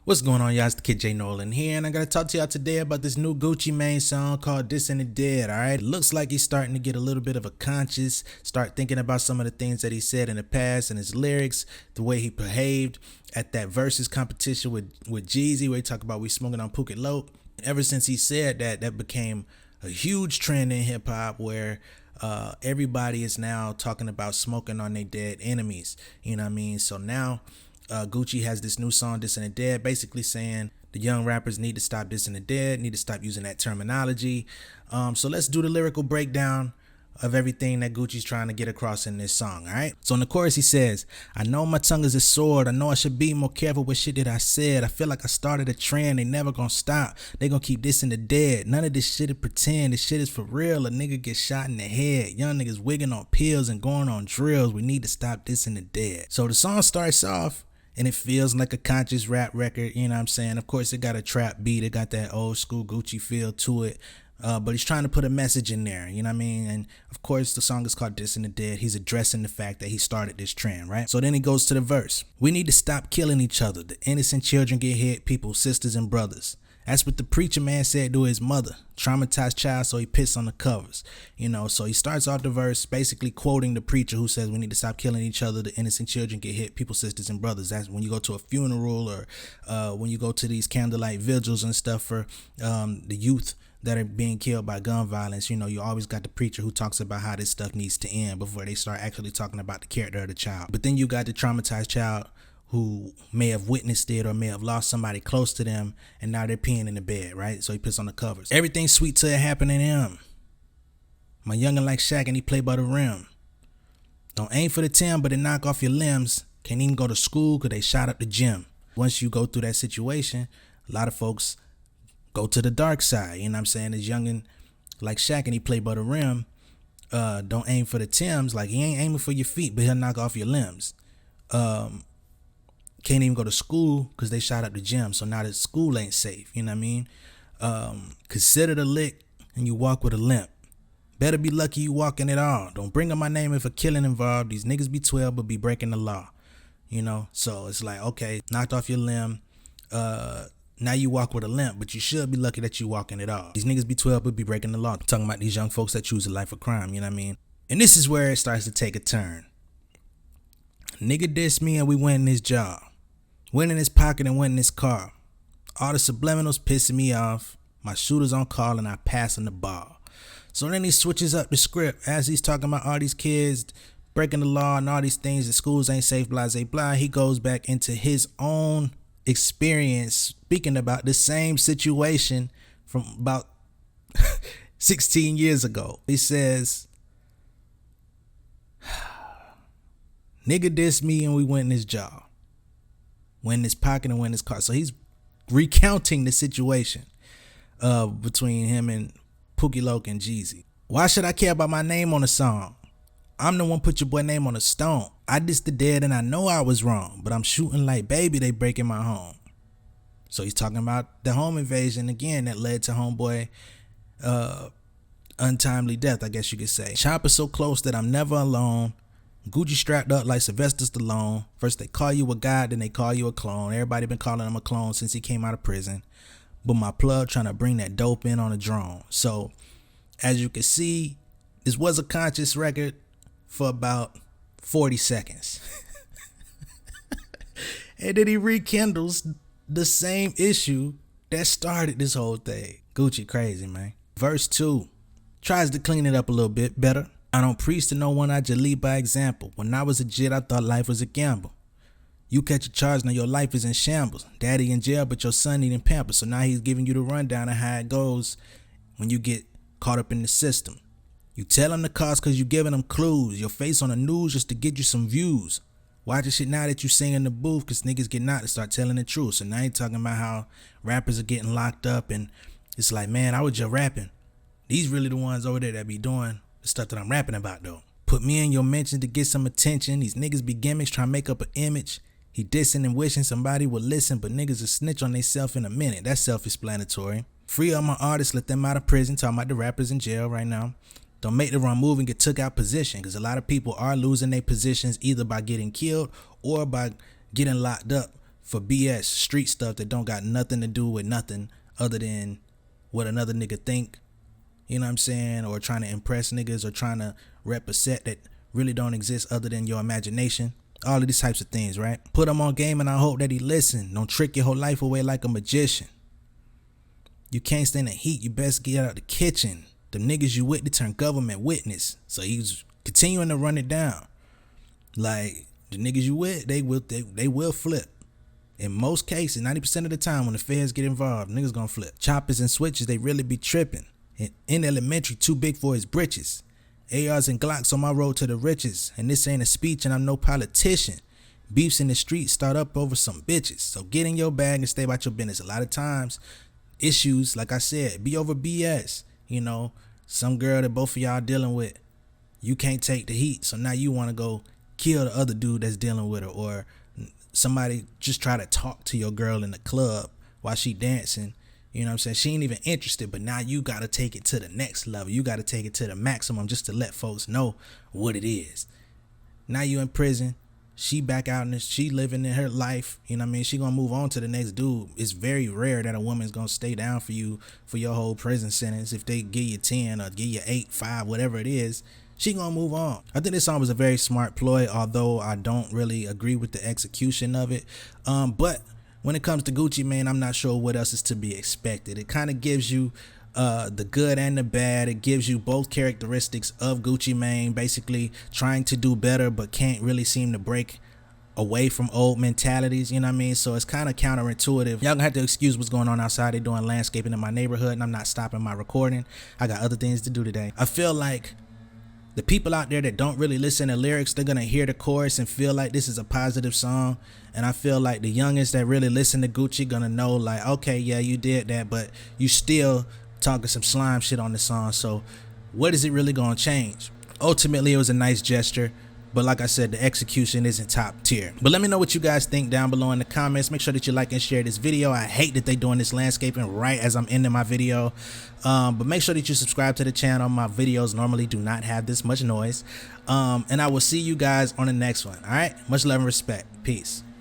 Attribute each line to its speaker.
Speaker 1: What's going on, y'all? It's the kid J Nolan here, and I gotta talk to y'all today about this new Gucci Mane song called Dissin alright? It looks like he's starting to get a little bit of a conscious, start thinking about some of the things that he said in the past and his lyrics, the way he behaved at that versus competition with Jeezy, where he talked about we smoking on Phuket Loc. Ever since he said that, that became a huge trend in hip hop where everybody is now talking about smoking on their dead enemies. You know what I mean? So now Gucci has this new song, Dissin the Dead, basically saying the young rappers need to stop dissing the dead, need to stop using that terminology. So let's do the lyrical breakdown of everything that Gucci's trying to get across in this song, all right? So in the chorus he says, I know my tongue is a sword, I know I should be more careful with shit that I said. I feel like I started a trend, they never gonna stop, they gonna keep dissing the dead. None of this shit is pretend, this shit is for real. A nigga get shot in the head, young niggas wigging on pills and going on drills. We need to stop dissing the dead. So the song starts off and it feels like a conscious rap record, you know what I'm saying? Of course, it got a trap beat, it got that old school Gucci feel to it, but he's trying to put a message in there, you know what I mean? And of course, the song is called Dissin the Dead. He's addressing the fact that he started this trend, right? So then he goes to the verse. We need to stop killing each other. The innocent children get hit, people's sisters and brothers. That's what the preacher man said to his mother. Traumatized child, so he pissed on the covers. You know, so he starts off the verse basically quoting the preacher who says we need to stop killing each other. The innocent children get hit, people's sisters and brothers. That's when you go to a funeral or when you go to these candlelight vigils and stuff for the youth that are being killed by gun violence. You know, you always got the preacher who talks about how this stuff needs to end before they start actually talking about the character of the child. But then you got the traumatized child who may have witnessed it or may have lost somebody close to them, and now they're peeing in the bed, right? So he puts on the covers. Everything sweet till it happened to him. My youngin' like Shaq and he play by the rim. Don't aim for the 10, but it knock off your limbs. Can't even go to school because they shot up the gym. Once you go through that situation, a lot of folks go to the dark side. You know what I'm saying? This youngin' like Shaq and he play by the rim. Don't aim for the Tims. Like, he ain't aiming for your feet, but he'll knock off your limbs. Can't even go to school because they shot up the gym. So now the school ain't safe. You know what I mean? Consider the lick and you walk with a limp. Better be lucky you walking at all. Don't bring up my name if a killing involved. These niggas be 12 but be breaking the law. You know? So it's like, okay, knocked off your limb. Now you walk with a limp, but you should be lucky that you walking at all. These niggas be 12 but be breaking the law. I'm talking about these young folks that choose a life of crime. You know what I mean? And this is where it starts to take a turn. Nigga dissed me and we went in his job. Went in his pocket and went in his car. All the subliminals pissing me off. My shooter's on call and I pass him the ball. So then he switches up the script as he's talking about all these kids breaking the law and all these things. The schools ain't safe, blah, blah, blah. He goes back into his own experience speaking about the same situation from about 16 years ago. He says, nigga dissed me and we went in his job. Went in his pocket and went in his car. So he's recounting the situation between him and Phuket Loc and Jeezy. Why should I care about my name on a song? I'm the one put your boy name on a stone. I dissed the dead and I know I was wrong, but I'm shooting like baby, they breaking my home. So he's talking about the home invasion again that led to homeboy untimely death, I guess you could say. Chopper so close that I'm never alone. Gucci strapped up like Sylvester Stallone. First they call you a god, then they call you a clone. Everybody been calling him a clone since he came out of prison. But my plug trying to bring that dope in on a drone. So as you can see, this was a conscious record for about 40 seconds. And then he rekindles the same issue that started this whole thing. Gucci crazy, man. Verse 2 tries to clean it up a little bit better. I don't preach to no one, I just lead by example. When I was a jit, I thought life was a gamble. You catch a charge, now your life is in shambles. Daddy in jail, but your son needing pampers. So now he's giving you the rundown of how it goes when you get caught up in the system. You tell him the cause cause you giving him clues. Your face on the news just to get you some views. Watch the shit now that you sing in the booth cause niggas get knocked to start telling the truth. So now he talking about how rappers are getting locked up and it's like, man, I was just rapping. These really the ones over there that be doing the stuff that I'm rapping about though. Put me in your mention to get some attention. These niggas be gimmicks trying to make up an image. He dissing and wishing somebody would listen, but niggas will snitch on themselves in a minute. That's self-explanatory. Free all my artists, let them out of prison. Talking about the rappers in jail right now. Don't make the wrong move and get took out position because a lot of people are losing their positions either by getting killed or by getting locked up for BS, street stuff that don't got nothing to do with nothing other than what another nigga think, you know what I'm saying, or trying to impress niggas, or trying to rep a set that really don't exist other than your imagination. All of these types of things, right? Put him on game and I hope that he listen. Don't trick your whole life away like a magician. You can't stand the heat, you best get out of the kitchen. The niggas you with, they turn government witness. So he's continuing to run it down. Like, the niggas you with, they will flip. In most cases, 90% of the time when the feds get involved, niggas gonna flip. Choppers and switches, they really be tripping. In elementary, too big for his britches. ARs and Glocks on my road to the riches. And this ain't a speech and I'm no politician. Beefs in the streets start up over some bitches. So get in your bag and stay about your business. A lot of times, issues, like I said, be over BS. You know, some girl that both of y'all dealing with, you can't take the heat. So now you want to go kill the other dude that's dealing with her, or somebody just try to talk to your girl in the club while she dancing. You know what I'm saying? She ain't even interested, but now you got to take it to the next level. You got to take it to the maximum just to let folks know what it is. Now you in prison. She back out and she living in her life. You know what I mean? She gonna move on to the next dude. It's very rare that a woman's gonna stay down for you for your whole prison sentence. If they give you 10 or give you 8, 5, whatever it is, she gonna move on. I think this song was a very smart ploy, although I don't really agree with the execution of it. But when it comes to Gucci Mane, I'm not sure what else is to be expected. It kind of gives you the good and the bad. It gives you both characteristics of Gucci Mane, basically trying to do better but can't really seem to break away from old mentalities, you know what I mean? So it's kind of counterintuitive. Y'all gonna have to excuse what's going on outside. They're doing landscaping in my neighborhood and I'm not stopping my recording. I got other things to do today. I feel like the people out there that don't really listen to lyrics, they're gonna hear the chorus and feel like this is a positive song. And I feel like the youngest that really listen to Gucci gonna know, like, okay, yeah, you did that, but you still talking some slime shit on the song. So what is it really gonna change? Ultimately, it was a nice gesture, but like I said, the execution isn't top tier. But let me know what you guys think down below in the comments. Make sure that you like and share this video. I hate that they doing this landscaping right as I'm ending my video. But make sure that you subscribe to the channel. My videos normally do not have this much noise. And I will see you guys on the next one. All right, much love and respect. Peace.